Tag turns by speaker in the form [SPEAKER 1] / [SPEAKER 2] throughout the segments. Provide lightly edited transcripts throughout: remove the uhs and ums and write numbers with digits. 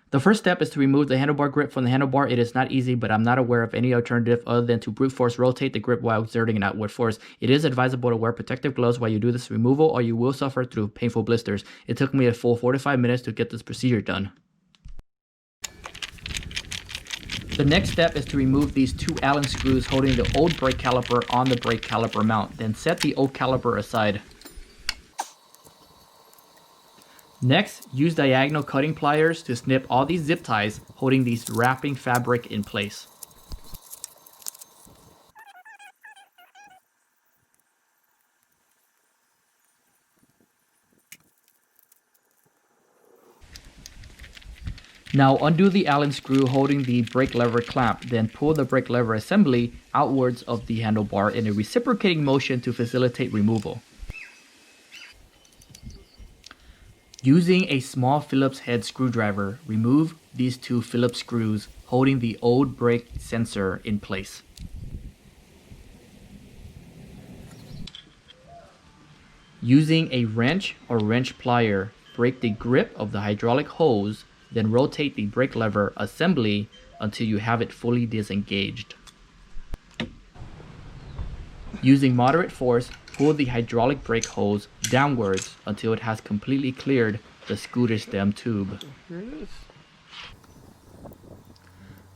[SPEAKER 1] The first step is to remove the handlebar grip from the handlebar. It is not easy, but I'm not aware of any alternative other than to brute force rotate the grip while exerting an outward force. It is advisable to wear protective gloves while you do this removal, or you will suffer through painful blisters. It took me a full 45 minutes to get this procedure done. The next step is to remove these two Allen screws holding the old brake caliper on the brake caliper mount. Then set the old caliper aside. Next, use diagonal cutting pliers to snip all these zip ties holding these wrapping fabric in place. Now undo the Allen screw holding the brake lever clamp, then pull the brake lever assembly outwards of the handlebar in a reciprocating motion to facilitate removal. Using a small Phillips head screwdriver, remove these two Phillips screws holding the old brake sensor in place. Using a wrench or wrench plier, break the grip of the hydraulic hose, then rotate the brake lever assembly until you have it fully disengaged. Using moderate force, pull the hydraulic brake hose downwards until it has completely cleared the scooter stem tube.
[SPEAKER 2] Here it is.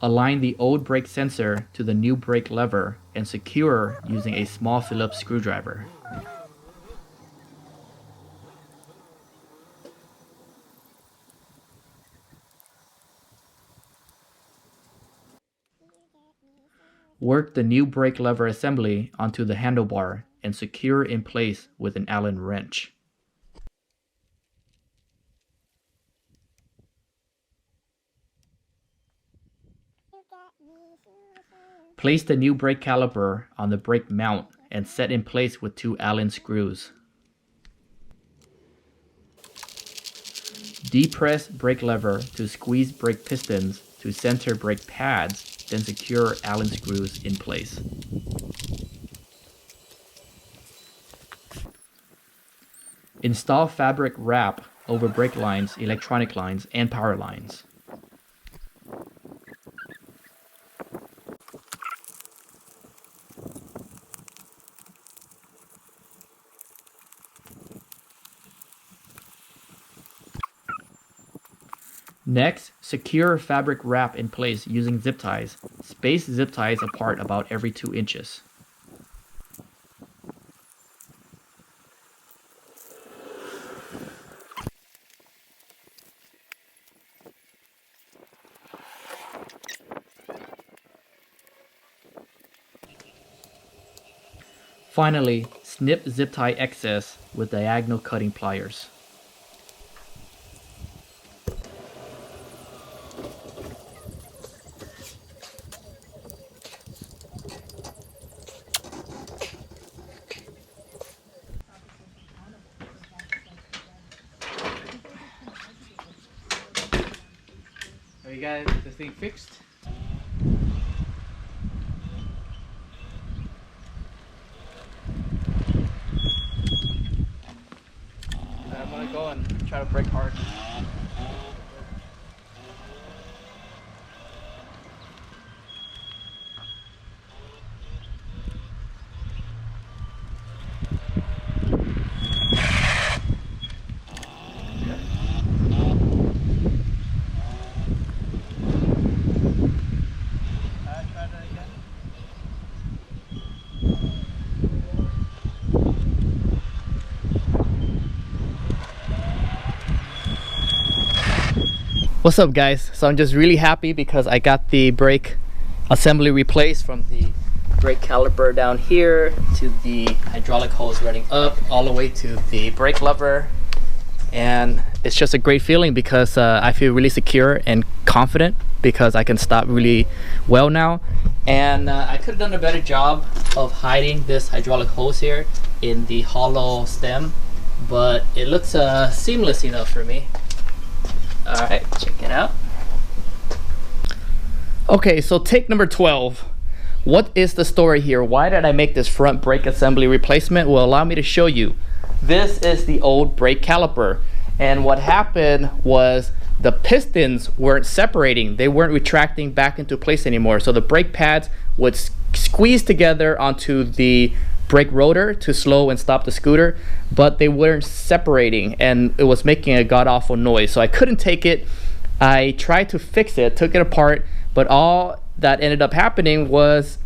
[SPEAKER 1] Align the old brake sensor to the new brake lever and secure using a small Phillips screwdriver. Work the new brake lever assembly onto the handlebar and secure in place with an Allen wrench. Place the new brake caliper on the brake mount and set in place with two Allen screws. Depress brake lever to squeeze brake pistons to center brake pads, then secure Allen screws in place. Install fabric wrap over brake lines, electronic lines, and power lines. Next, secure fabric wrap in place using zip ties. Space zip ties apart about every 2 inches. Finally, snip zip tie excess with diagonal cutting pliers.
[SPEAKER 2] Are you guys this thing fixed? I'm gonna go and try to brake hard.
[SPEAKER 1] What's up guys? So I'm just really happy because I got the brake assembly replaced from the brake caliper down here to the hydraulic hose running up all the way to the brake lever, and it's just a great feeling because I feel really secure and confident because I can stop really well now. And I could have done a better job of hiding this hydraulic hose here in the hollow stem, but it looks seamless enough for me. Alright, check it out. Okay, so take number 12. What is the story here? Why did I make this front brake assembly replacement? Well, allow me to show you. This is the old brake caliper, and what happened was the pistons weren't separating. They weren't retracting back into place anymore. So the brake pads would squeeze together onto the brake rotor to slow and stop the scooter, but they weren't separating, and it was making a god-awful noise. So I couldn't take it. I tried to fix it, took it apart, but all that ended up happening was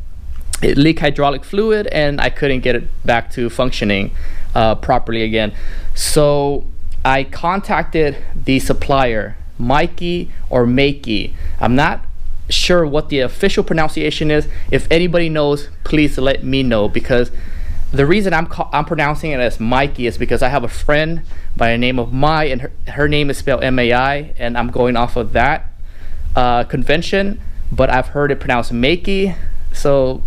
[SPEAKER 1] it leaked hydraulic fluid, and I couldn't get it back to functioning properly again. So I contacted the supplier, Maike or Maike. I'm not sure what the official pronunciation is. If anybody knows, please let me know, because the reason I'm pronouncing it as Maike is because I have a friend by the name of Mai, and her name is spelled M-A-I, and I'm going off of that convention, but I've heard it pronounced Maike. So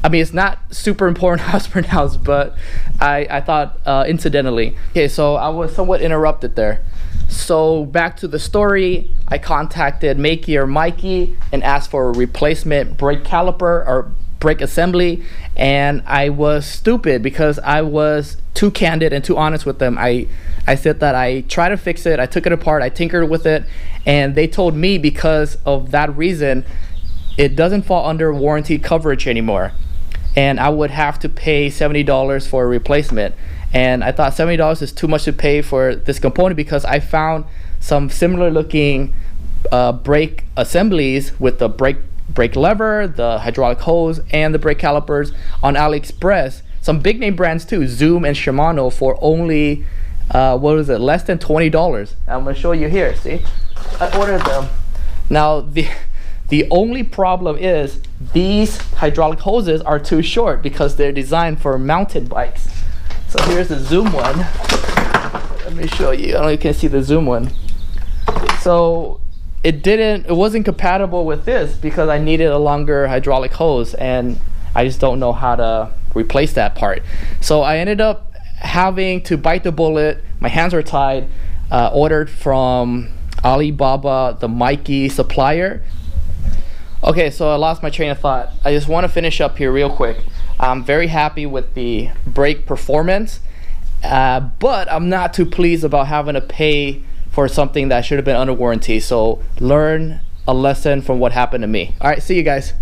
[SPEAKER 1] I mean, it's not super important how it's pronounced, but I thought incidentally. Okay, so I was somewhat interrupted there. So back to the story, I contacted Maike or Maike and asked for a replacement brake caliper or brake assembly, and I was stupid because I was too candid and too honest with them. I said that I tried to fix it, I took it apart, I tinkered with it, and they told me because of that reason it doesn't fall under warranty coverage anymore, and I would have to pay $70 for a replacement. And I thought $70 is too much to pay for this component because I found some similar looking brake assemblies with the brake lever, the hydraulic hose, and the brake calipers on AliExpress. Some big name brands too, Zoom and Shimano, for only what was it, less than $20. I'm gonna show you here. See, I ordered them. Now the only problem is these hydraulic hoses are too short because they're designed for mountain bikes. So here's the Zoom one. Let me show you. I don't know if you can see the Zoom one. So it wasn't compatible with this because I needed a longer hydraulic hose, and I just don't know how to replace that part. So I ended up having to bite the bullet. My hands were tied. Ordered from Alibaba, the Maike supplier. Okay, so I lost my train of thought. I just want to finish up here real quick. I'm very happy with the brake performance, but I'm not too pleased about having to pay for something that should have been under warranty. So learn a lesson from what happened to me. All right, see you guys.